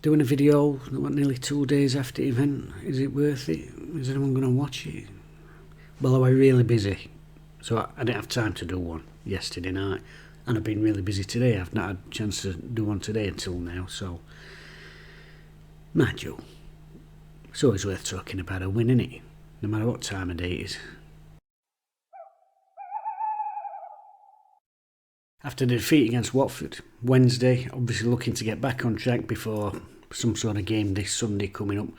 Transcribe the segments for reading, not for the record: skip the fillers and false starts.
doing a video nearly 2 days after the event. Is it worth it? Is anyone going to watch it? Well, I was really busy, so I didn't have time to do one yesterday night, and I've been really busy today. I've not had a chance to do one today until now, so mind you, it's always worth talking about a win, innit? No matter what time of day it is. After the defeat against Watford Wednesday, obviously looking to get back on track before some sort of game this Sunday coming up.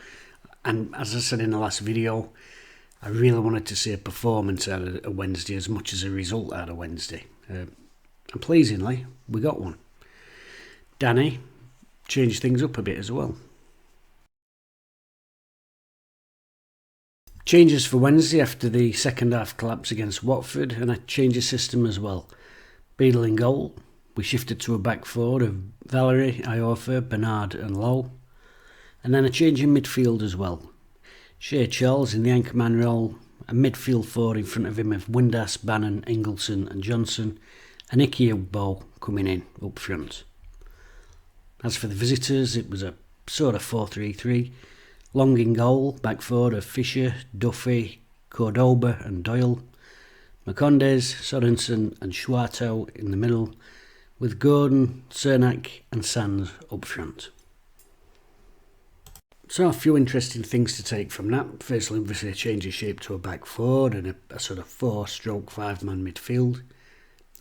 And as I said in the last video, I really wanted to see a performance out of a Wednesday as much as a result out of Wednesday. And pleasingly, we got one. Danny changed things up a bit as well. Changes for Wednesday after the second half collapse against Watford, and a change of system as well. Beadle in goal. We shifted to a back four of Valerie, Iorfa, Bernard and Lowe. And then a change in midfield as well. Shea Charles in the anchorman role, a midfield four in front of him of Windass, Bannon, Ingelsson and Johnson, and Ugbo coming in up front. As for the visitors, it was a sort of 4-3-3. Long in goal, back four of Fisher, Duffy, Cordoba and Doyle. Macondes, Sorensen and Schwartau in the middle, with Gordon, Cernak and Sands up front. So a few interesting things to take from that. Firstly, obviously a change of shape to a back four and a sort of 4/5-man midfield.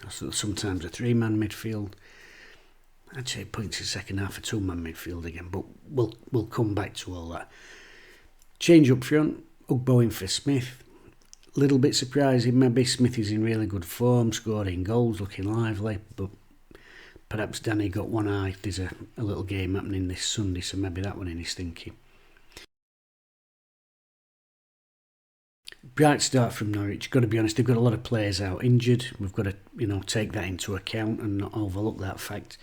Sometimes a 3-man midfield. Actually, points in second half a 2-man midfield again, but we'll come back to all that. Change up front, Ugbo in for Smith. Little bit surprising, maybe Smith is in really good form, scoring goals, looking lively, but perhaps Danny got one eye. There's a little game happening this Sunday, so maybe that one in his thinking. Bright start from Norwich. Got to be honest, they've got a lot of players out injured. We've got to, take that into account and not overlook that fact.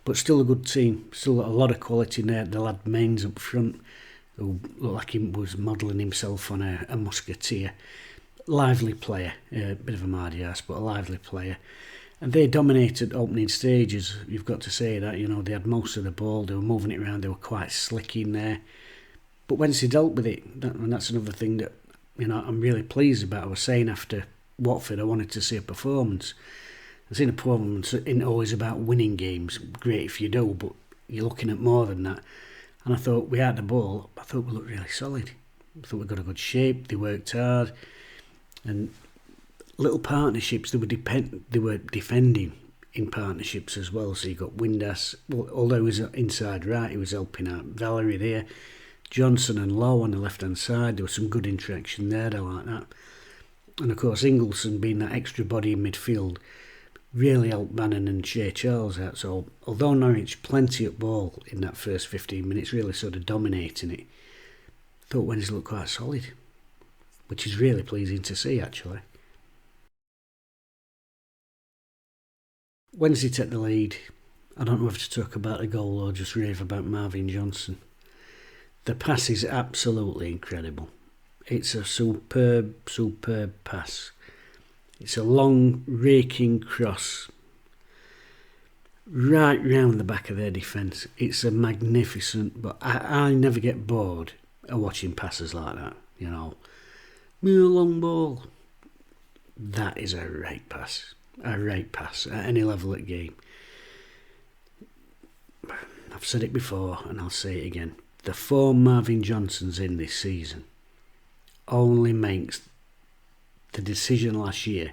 But still a good team. Still a lot of quality in there. The lad Mains up front, who looked like he was modelling himself on a musketeer. Lively player. A bit of a mardy ass, but a lively player. And they dominated opening stages. You've got to say that. They had most of the ball. They were moving it around. They were quite slick in there. But once they dealt with it, and that's another thing that I'm really pleased about. I was saying after Watford, I wanted to see a performance. I've seen a performance isn't always about winning games. Great if you do, but you're looking at more than that. And I thought we had the ball. I thought we looked really solid. I thought we got a good shape. They worked hard, and little partnerships. They were defending in partnerships as well. So you got Windass. Well, although he was inside right, he was helping out Valerie there. Johnson and Lowe on the left hand side. There was some good interaction there. I like that. And of course, Ingelsson being that extra body in midfield really helped Bannon and Shea Charles out. So although Norwich plenty at ball in that first 15 minutes, really sort of dominating it, I thought Wednesday looked quite solid, which is really pleasing to see actually. Wednesday took the lead. I don't know whether to talk about a goal or just rave about Marvin Johnson. The pass is absolutely incredible. It's a superb pass. It's a long, raking cross right round the back of their defence. It's a magnificent, but I never get bored of watching passes like that. Long ball. That is a right pass. A right pass at any level of game. I've said it before and I'll say it again. The form Marvin Johnson's in this season only makes the decision last year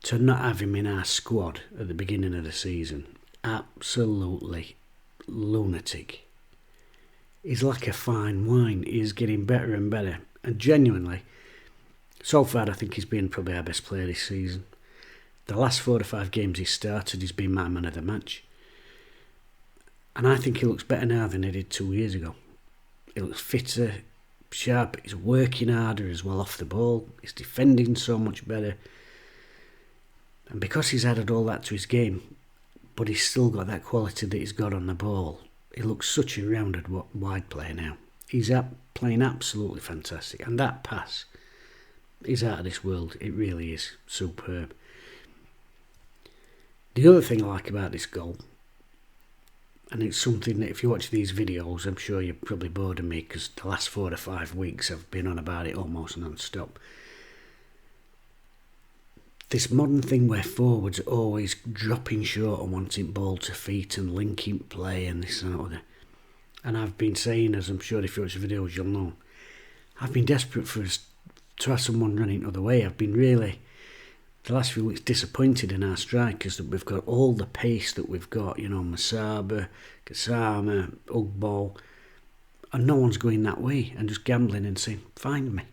to not have him in our squad at the beginning of the season absolutely lunatic. He's like a fine wine. He's getting better and better. And genuinely, so far I think he's been probably our best player this season. The last 4 to 5 games he's started, he's been my man of the match. And I think he looks better now than he did 2 years ago. He looks fitter, sharp, he's working harder as well off the ball. He's defending so much better. And because he's added all that to his game, but he's still got that quality that he's got on the ball, he looks such a rounded wide player now. He's playing absolutely fantastic. And that pass is out of this world. It really is superb. The other thing I like about this goal, And it's something that if you watch these videos, I'm sure you're probably bored of me because the last 4 to 5 weeks I've been on about it almost non-stop. This modern thing where forwards are always dropping short and wanting ball to feet and linking play and this and that. And I've been saying, as I'm sure if you watch the videos you'll know, I've been desperate for us to have someone running the other way. I've been really, the last few weeks, disappointed in our strikers that we've got all the pace that we've got, you know, Masaba, Kasama, Ugbo, and no one's going that way and just gambling and saying, find me.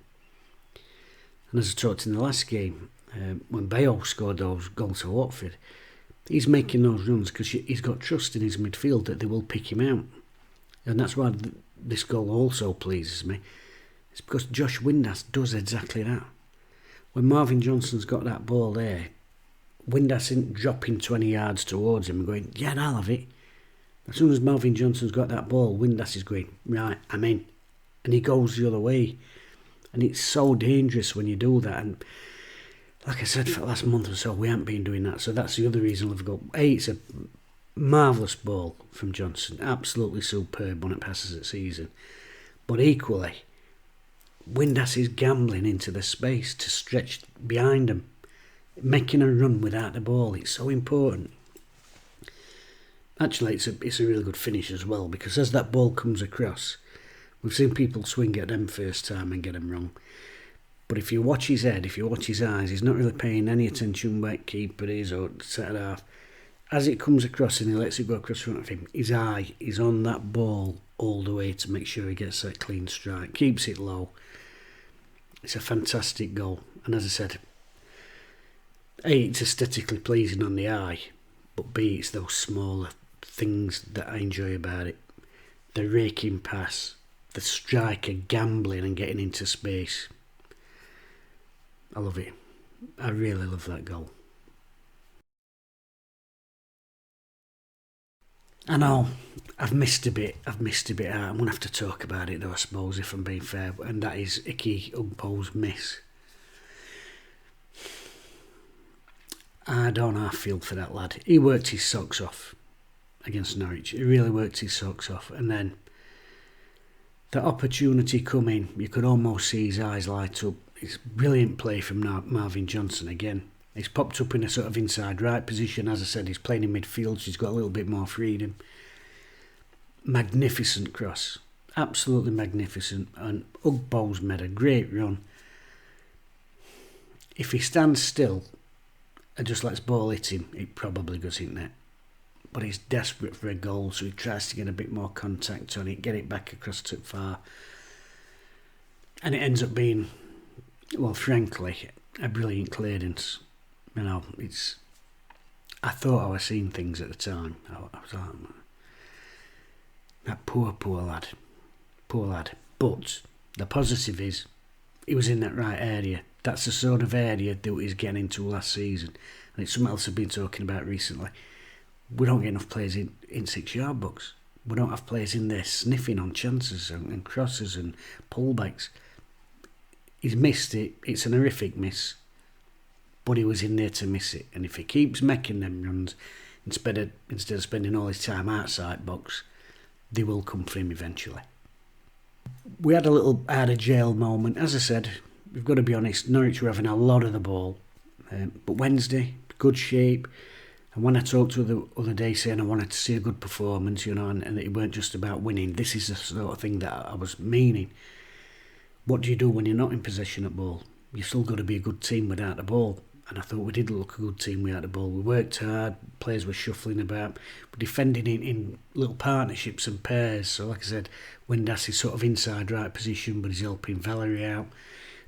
And as I talked in the last game, when Bayo scored those goals for Watford, he's making those runs because he's got trust in his midfield that they will pick him out. And that's why this goal also pleases me. It's because Josh Windass does exactly that. When Marvin Johnson's got that ball there, Windass isn't dropping 20 yards towards him and going, yeah, I'll have it. As soon as Marvin Johnson's got that ball, Windass is going, right, I'm in. And he goes the other way. And it's so dangerous when you do that. And like I said, for the last month or so, we haven't been doing that. So that's the other reason we've got. It's a marvellous ball from Johnson. Absolutely superb when it passes at season. But equally, Windass is gambling into the space to stretch behind him. Making a run without the ball. It's so important. Actually, it's a really good finish as well. Because as that ball comes across, we've seen people swing at them first time and get them wrong. But if you watch his head, if you watch his eyes, he's not really paying any attention where keeper is or centre half. As it comes across and he lets it go across front of him, his eye is on that ball all the way to make sure he gets that clean strike. Keeps it low. It's a fantastic goal. And as I said, A, it's aesthetically pleasing on the eye, but B, it's those smaller things that I enjoy about it. The raking pass, the striker gambling and getting into space. I love it. I really love that goal. I know, I've missed a bit out. I'm going to have to talk about it though, I suppose, if I'm being fair. And that is Icky Ugbo's miss. I don't know how I feel for that lad. He worked his socks off against Norwich. He really worked his socks off. And then the opportunity coming, you could almost see his eyes light up. It's brilliant play from Marvin Johnson again. He's popped up in a sort of inside right position. As I said, he's playing in midfield, so he's got a little bit more freedom. Magnificent cross. Absolutely magnificent. And Ugbo's made a great run. If he stands still and just lets ball hit him, it probably goes in net. But he's desperate for a goal, so he tries to get a bit more contact on it, get it back across too far. And it ends up being, well, frankly, a brilliant clearance. You know, I thought I was seeing things at the time. I was like, that poor lad. Poor lad. But the positive is, he was in that right area. That's the sort of area that he's getting into last season. And it's something else I've been talking about recently. We don't get enough players in 6-yard box. We don't have players in there sniffing on chances and crosses and pullbacks. He's missed it. It's an horrific miss. But he was in there to miss it. And if he keeps making them runs, instead of spending all his time outside box, they will come for him eventually. We had a little out of jail moment. As I said, we've got to be honest, Norwich were having a lot of the ball. But Wednesday, good shape. And when I talked to the other day saying I wanted to see a good performance, you know, and it weren't just about winning, this is the sort of thing that I was meaning. What do you do when you're not in possession of ball? You've still got to be a good team without the ball. And I thought we did look a good team without the ball. We worked hard, players were shuffling about, but defending in little partnerships and pairs. So like I said, Windass is sort of inside right position, but he's helping Valerie out.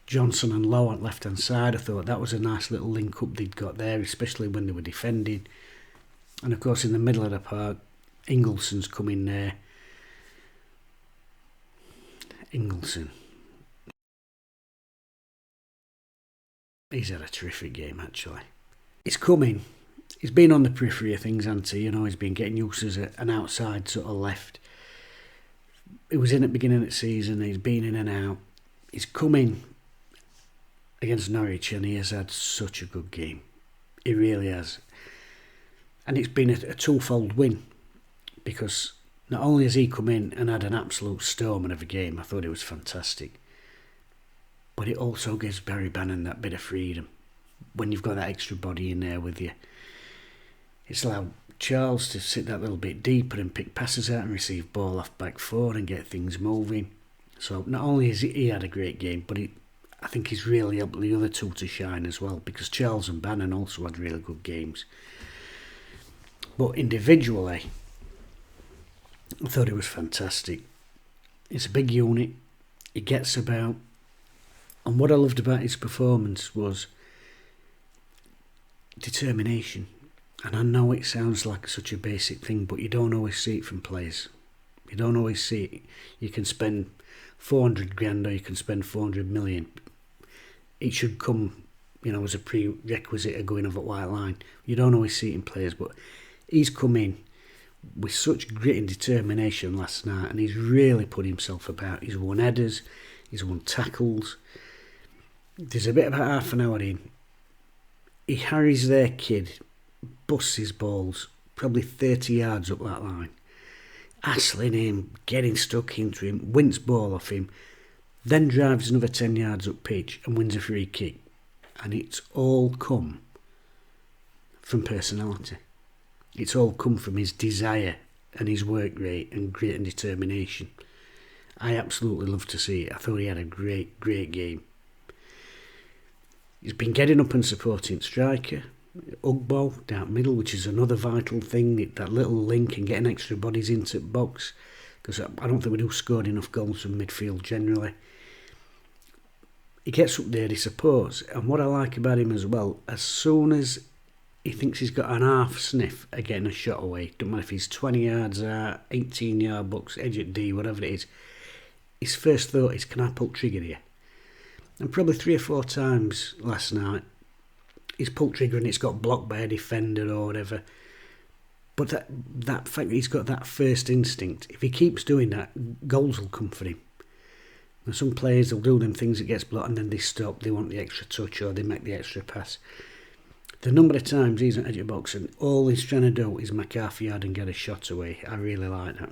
Johnson and Lowe on left hand side, I thought that was a nice little link up they'd got there, especially when they were defending. And of course in the middle of the park, Ingelson's come in there. Ingelsson. He's had a terrific game actually. He's coming. He's been on the periphery of things, hasn't he? You know, he's been getting used as an outside sort of left. He was in at the beginning of the season, he's been in and out. He's coming against Norwich and he has had such a good game. He really has. And it's been a twofold win. because not only has he come in and had an absolute storm of a game, I thought it was fantastic, but it also gives Barry Bannon that bit of freedom when you've got that extra body in there with you. It's allowed Charles to sit that little bit deeper and pick passes out and receive ball off back four and get things moving. So not only has he had a great game, but I think he's really helped the other two to shine as well, because Charles and Bannon also had really good games. But individually, I thought it was fantastic. It's a big unit. He gets about. And what I loved about his performance was determination. And I know it sounds like such a basic thing, but you don't always see it from players. You don't always see it. You can spend 400 grand or you can spend 400 million. It should come, as a prerequisite of going over white line. You don't always see it in players, but he's come in with such grit and determination last night, and he's really put himself about. He's won headers, he's won tackles. There's a bit about half an hour in. He harries their kid, busts his balls, probably 30 yards up that line. Hassling him, getting stuck into him, wins ball off him, then drives another 10 yards up pitch and wins a free kick. And it's all come from personality. It's all come from his desire and his work rate and grit and determination. I absolutely love to see it. I thought he had a great, great game. He's been getting up and supporting striker, Ugbo down middle, which is another vital thing, that little link and getting extra bodies into the box, because I don't think we do scored enough goals from midfield generally. He gets up there, he supports, and what I like about him as well, as soon as he thinks he's got an half sniff at getting a shot away, don't matter if he's 20 yards out, 18 yard box, edge at D, whatever it is, his first thought is, can I pull trigger here? And probably 3 or 4 times last night, he's pulled trigger and it's got blocked by a defender or whatever. But that fact that he's got that first instinct, if he keeps doing that, goals will come for him. And some players will do them things that gets blocked and then they stop, they want the extra touch or they make the extra pass. The number of times he's at edge of box and all he's trying to do is make half a yard and get a shot away, I really like that.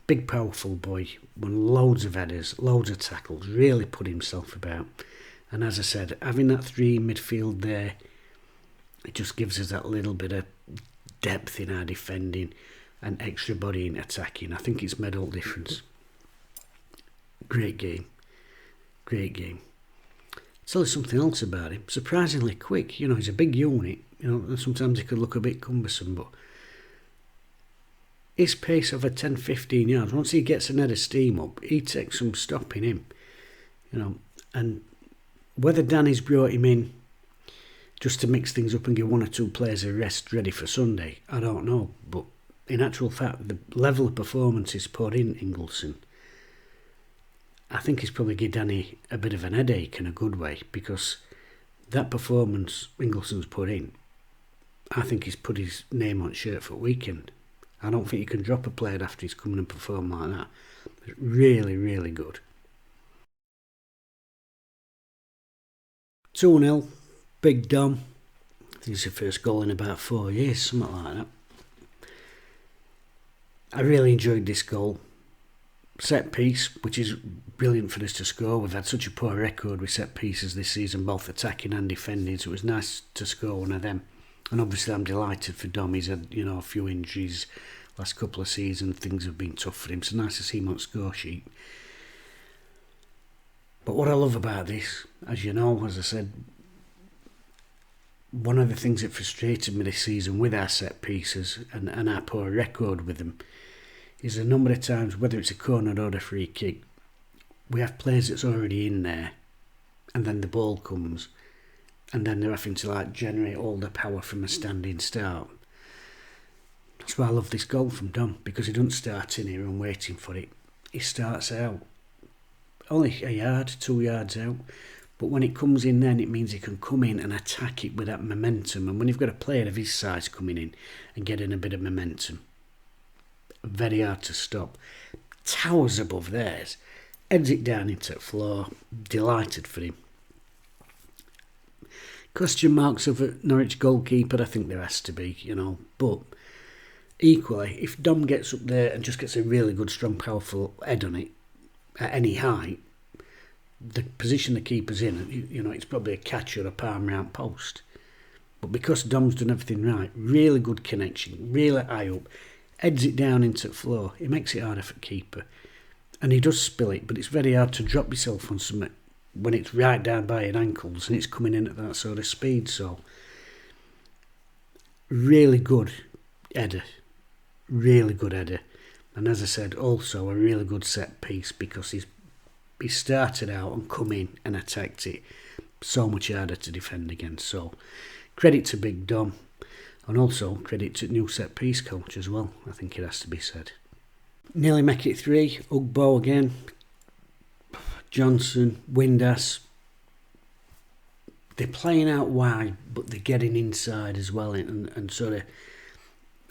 Big powerful boy, won loads of headers, loads of tackles, really put himself about. And as I said, having that 3 midfield there, it just gives us that little bit of depth in our defending and extra body in attacking. I think it's made all difference. Great game. Great game. So there's something else about him. Surprisingly quick. He's a big unit. And sometimes he could look a bit cumbersome, but his pace over 10-15 yards, once he gets an head of steam up, he takes some stopping him. And whether Danny's brought him in just to mix things up and give 1 or 2 players a rest ready for Sunday, I don't know. But in actual fact, the level of performance he's put in Ingelsson, I think he's probably given Danny a bit of an headache in a good way, because that performance Ingelsson's put in, I think he's put his name on shirt for weekend. I don't think you can drop a player after he's come in and performed like that. It's really, really good. 2-0, Big Dom. I think it's the first goal in about 4 years, something like that. I really enjoyed this goal. Set piece, which is brilliant for us to score. We've had such a poor record with set pieces this season, both attacking and defending, so it was nice to score one of them. And obviously I'm delighted for Dom. He's had a few injuries last couple of seasons, things have been tough for him, so nice to see him on score sheet. But what I love about this, as you know, as I said, one of the things that frustrated me this season with our set pieces and our poor record with them is the number of times, whether it's a corner or a free kick, we have players that's already in there and then the ball comes and then they're having to generate all the power from a standing start. That's why I love this goal from Dom, because he doesn't start in here and waiting for it. He starts out only a yard, 2 yards out, but when it comes in then it means he can come in and attack it with that momentum. And when you've got a player of his size coming in and getting a bit of momentum, very hard to stop. Towers above theirs, heads it down into the floor. Delighted for him. Question marks over Norwich goalkeeper, I think there has to be, but Equally, if Dom gets up there and just gets a really good, strong, powerful head on it at any height, the position the keeper's in, it's probably a catch or a palm round post. But because Dom's done everything right, really good connection, really high up, heads it down into the floor, it makes it harder for the keeper. And he does spill it, but it's very hard to drop yourself on something when it's right down by your ankles and it's coming in at that sort of speed. So, really good header. Really good header. And as I said, also a really good set piece because he started out and come in and attacked it. So much harder to defend against. So, credit to Big Dom. And also credit to new set piece coach as well, I think it has to be said. Nearly make it 3. Ugbo again. Johnson, Windass. They're playing out wide, but they're getting inside as well, and sort of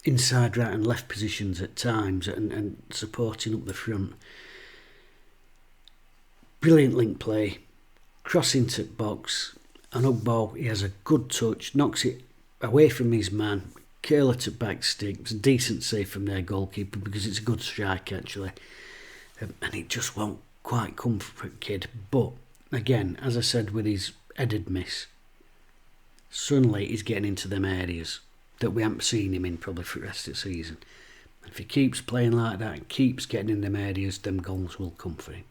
inside right and left positions at times, and supporting up the front. Brilliant link play, cross into box, and Ugbo, he has a good touch, knocks it away from his man, curler to back stick. It's a decent save from their goalkeeper because it's a good strike actually, and it just won't quite come for a kid. But again, as I said with his headed miss, suddenly he's getting into them areas that we haven't seen him in probably for the rest of the season. If he keeps playing like that and keeps getting in them areas, them goals will come for him.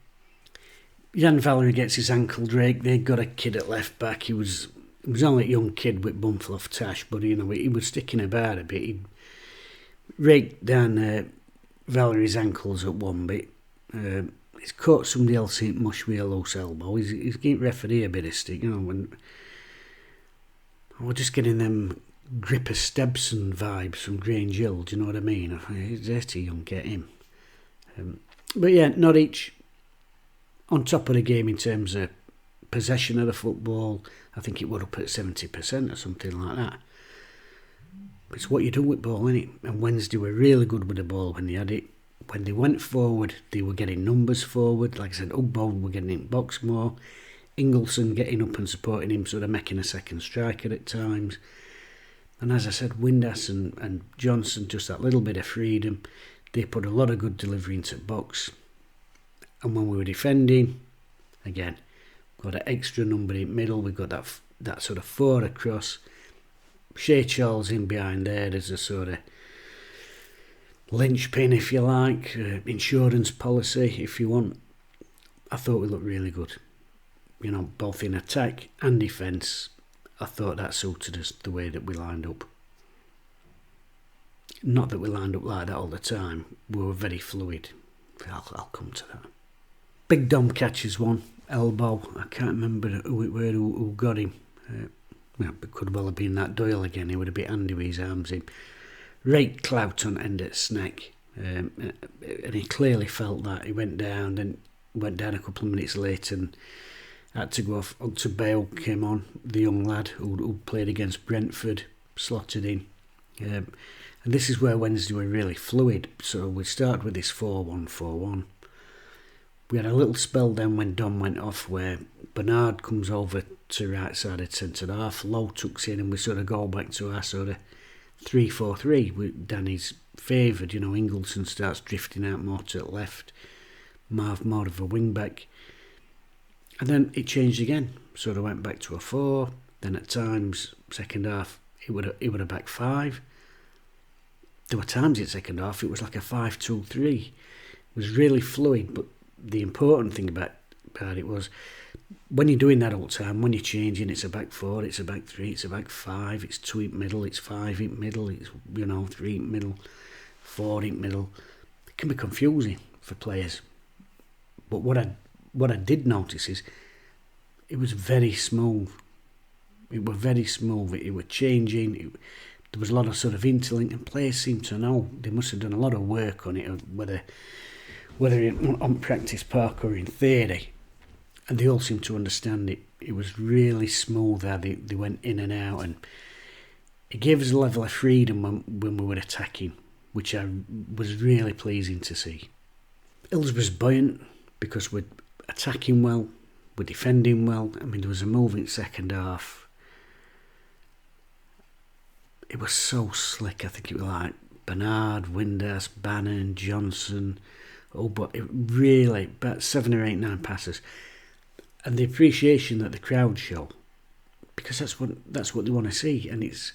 Jan Valery gets his ankle drake. They got a kid at left back. He was only a young kid with Bumflough Tash, but he was sticking about a bit. He raked down Valery's ankles at one bit. He's caught somebody else in mush with a loose elbow. He's getting referee a bit of stick, when we're just getting them Gripper Stebson vibes from Grange Hill, do you know what I mean? He's 80 young, get him. But yeah, Norwich on top of the game in terms of possession of the football. I think it was up at 70% or something like that. It's what you do with ball, innit? And Wednesday were really good with the ball when they had it. When they went forward, they were getting numbers forward. Like I said, Ugbo were getting in box more. Ingelsson getting up and supporting him, sort of making a second striker at times. And as I said, Windass and Johnson, just that little bit of freedom. They put a lot of good delivery into the box. And when we were defending, again, got an extra number in middle. We've got that sort of 4 across. Shea Charles in behind there. There's a sort of linchpin, if you like, insurance policy, if you want. I thought we looked really good. Both in attack and defence. I thought that suited us the way that we lined up. Not that we lined up like that all the time. We were very fluid. I'll come to that. Big Dom catches one. Elbow. I can't remember who got him. It could well have been that Doyle again. He would have been handy with his arms in. Right clout on end at snack. And he clearly felt that. He went down, then went down a couple of minutes later and had to go off. Unto Bale came on, the young lad who played against Brentford, slotted in. And this is where Wednesday were really fluid. So we started with this 4-1-4-1. We had a little spell then when Dom went off where Bernard comes over to right side of centre half, Lowe tucks in, and we sort of go back to our sort of 3-4-3 with Danny's favoured. Ingelsson starts drifting out more to the left, Marv more of a wing back. And then it changed again, sort of went back to a 4. Then at times, second half, it would a back 5. There were times in second half it was like a 5-2-3. It was really fluid, but the important thing about it was when you're doing that all the time, when you're changing, it's a back 4, it's a back 3, it's a back 5, it's 2 in middle, it's 5 in middle, it's 3 in middle, 4 in middle. It can be confusing for players. But what I did notice is it was very smooth. It was very smooth. It was changing. There was a lot of sort of interlink, and players seemed to know. They must have done a lot of work on it, whether on practice park or in theory, and they all seemed to understand it. It was really smooth how they went in and out, and it gave us a level of freedom when we were attacking, which was really pleasing to see. Ills was buoyant because we're attacking well, we're defending well. I mean, there was a moving second half. It was so slick. I think it was like Bernard, Windass, Bannon, Johnson, Ugbo. It really, about 7 or 8, 9 passes. And the appreciation that the crowd show, because that's what they want to see. And it's,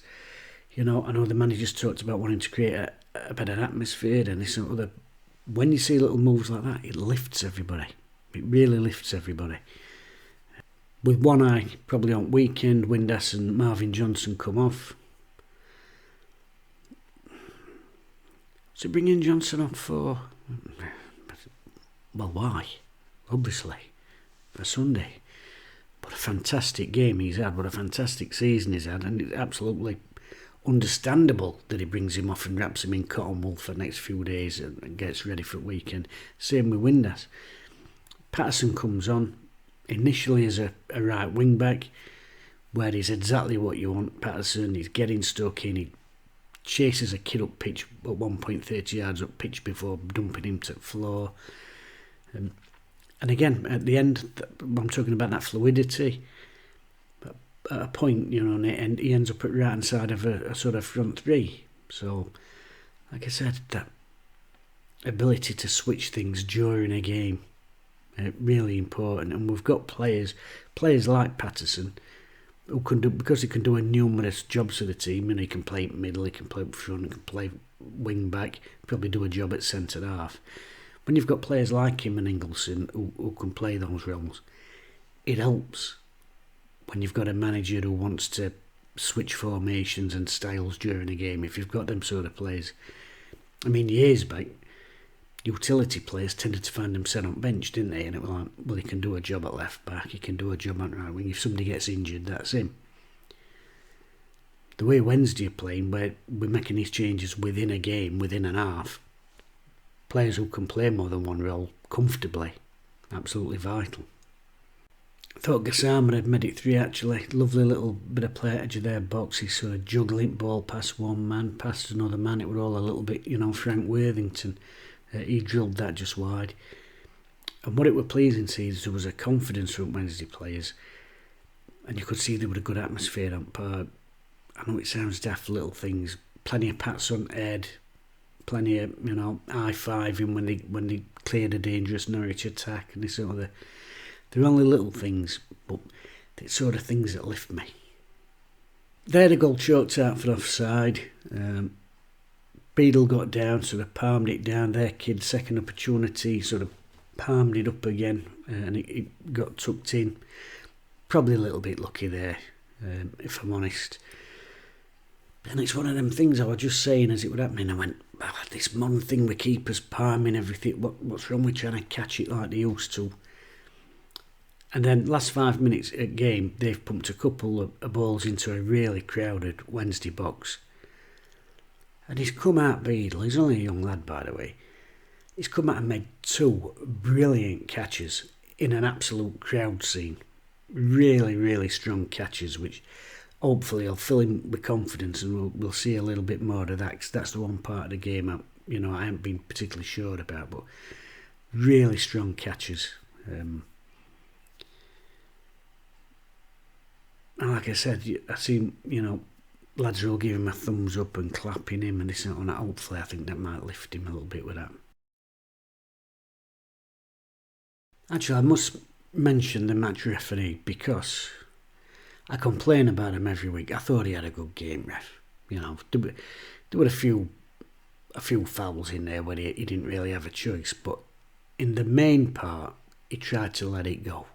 I know the manager's talked about wanting to create a better atmosphere and this and other. When you see little moves like that, it lifts everybody. It really lifts everybody. With one eye, probably on weekend, Windass and Marvin Johnson come off. So bringing Johnson on for, well, why? Obviously, for Sunday. What a fantastic game he's had, what a fantastic season he's had, and it's absolutely understandable that he brings him off and wraps him in cotton wool for the next few days and gets ready for the weekend. Same with Windass. Patterson comes on initially as a right wing back, where he's exactly what you want. Patterson, he's getting stuck in, he chases a kid up pitch at one point 30 yards up pitch before dumping him to the floor. And again, at the end, I'm talking about that fluidity. At a point, and he ends up at right hand side of a sort of front three. So, like I said, that ability to switch things during a game, really important. And we've got players like Patterson, who can do, because he can do a numerous jobs for the team, and he can play middle, he can play up front, he can play wing back, probably do a job at centre half. When you've got players like him and Ingelsson who can play those roles, it helps. When you've got a manager who wants to switch formations and styles during a game, if you've got them sort of players. I mean, years back, utility players tended to find them set on bench, didn't they? And it was like, well, he can do a job at left back, he can do a job at right wing. If somebody gets injured, that's him. The way Wednesday are playing, where we're making these changes within a game, within an half, players who can play more than one role comfortably, absolutely vital. I thought Gassama had made it 3 actually. Lovely little bit of play edge of their box. He's sort of juggling ball past one man, past another man. It were all a little bit, Frank Worthington. He drilled that just wide. And what it were pleasing to see is there was a confidence from Wednesday players. And you could see there was a good atmosphere on part. I know it sounds daft, little things. Plenty of pats on head. Plenty of, high-fiving when they cleared a dangerous Norwich attack and this sort of the. They're only little things, but they're sort of things that lift me. They had a goal choked out for offside. Beadle got down, sort of palmed it down. Their kid's second opportunity, sort of palmed it up again, and it got tucked in. Probably a little bit lucky there, if I'm honest. And it's one of them things I was just saying as it was happening. I went, this modern thing with keepers palming everything, what's wrong with trying to catch it like they used to? And then last 5 minutes at game, they've pumped a couple of balls into a really crowded Wednesday box. And he's come out, Beadle, he's only a young lad by the way, he's come out and made 2 brilliant catches in an absolute crowd scene. Really, really strong catches, which hopefully will fill him with confidence, and we'll see a little bit more of that, because that's the one part of the game I haven't been particularly sure about, but really strong catches. And like I said, I seen, lads are all giving him a thumbs up and clapping him and this and that. Hopefully, I think that might lift him a little bit with that. Actually, I must mention the match referee, because I complain about him every week. I thought he had a good game, ref. There were a few fouls in there where he didn't really have a choice, but in the main part, he tried to let it go.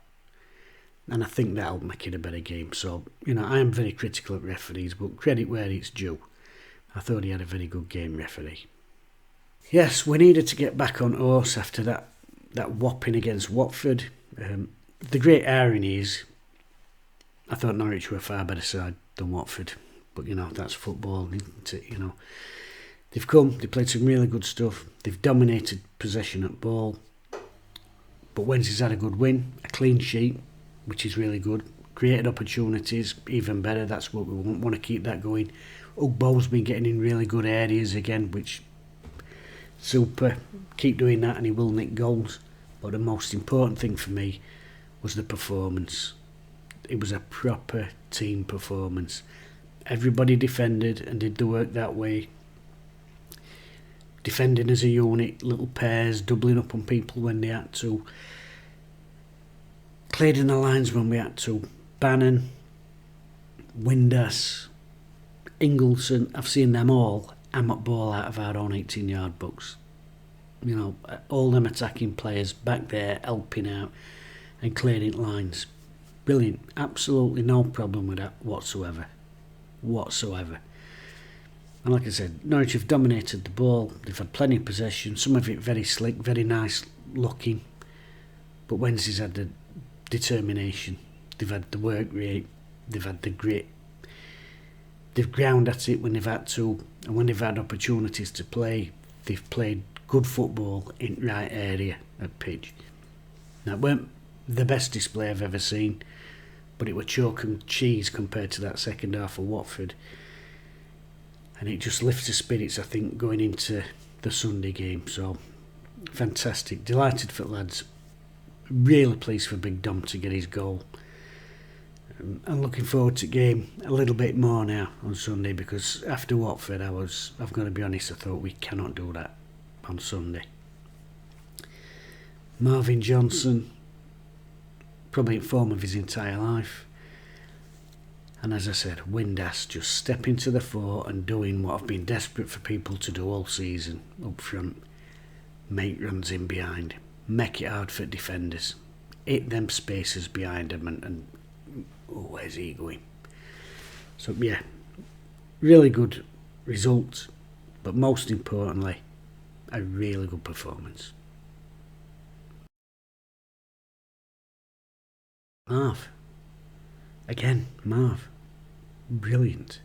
And I think that'll make it a better game. So, I am very critical of referees, but credit where it's due. I thought he had a very good game, referee. Yes, we needed to get back on horse after that whopping against Watford. The great irony is, I thought Norwich were a far better side than Watford. But, that's football, isn't it? They've played some really good stuff. They've dominated possession at ball. But Wednesday's had a good win, a clean sheet, which is really good. Created opportunities, even better. That's what we want to keep that going. Ugbo's been getting in really good areas again, which super. Keep doing that and he will nick goals. But the most important thing for me was the performance. It was a proper team performance. Everybody defended and did the work that way. defending as a unit, little pairs, doubling up on people when they had to. Played in the lines when we had to. Bannon, Windass, Ingelsson, I've seen them all ham up ball out of our own 18-yard box. You know, all them attacking players back there helping out and clearing lines. Brilliant. Absolutely no problem with that whatsoever. And like I said, Norwich have dominated the ball. They've had plenty of possession. Some of it very slick, very nice looking. But Wednesday's had the determination. They've had the work rate. They've had the grit. They've ground at it when they've had to. And when they've had opportunities to play, they've played good football in the right area of pitch. Now, it weren't the best display I've ever seen, but it was chalk and cheese compared to that second half of Watford. And it just lifts the spirits, I think, going into the Sunday game. So, fantastic. Delighted for the lads. Really pleased for Big Dom to get his goal. I'm looking forward to the game a little bit more now on Sunday, because after Watford, I've got to be honest, I thought we cannot do that on Sunday. Marvin Johnson, probably in form of his entire life. And as I said, Windass just stepping to the fore and doing what I've been desperate for people to do all season up front. Make runs in behind. Make it hard for defenders. Hit them spaces behind them and where's he going? So yeah, really good result, but most importantly, a really good performance. Marv. Again, Marv. Brilliant.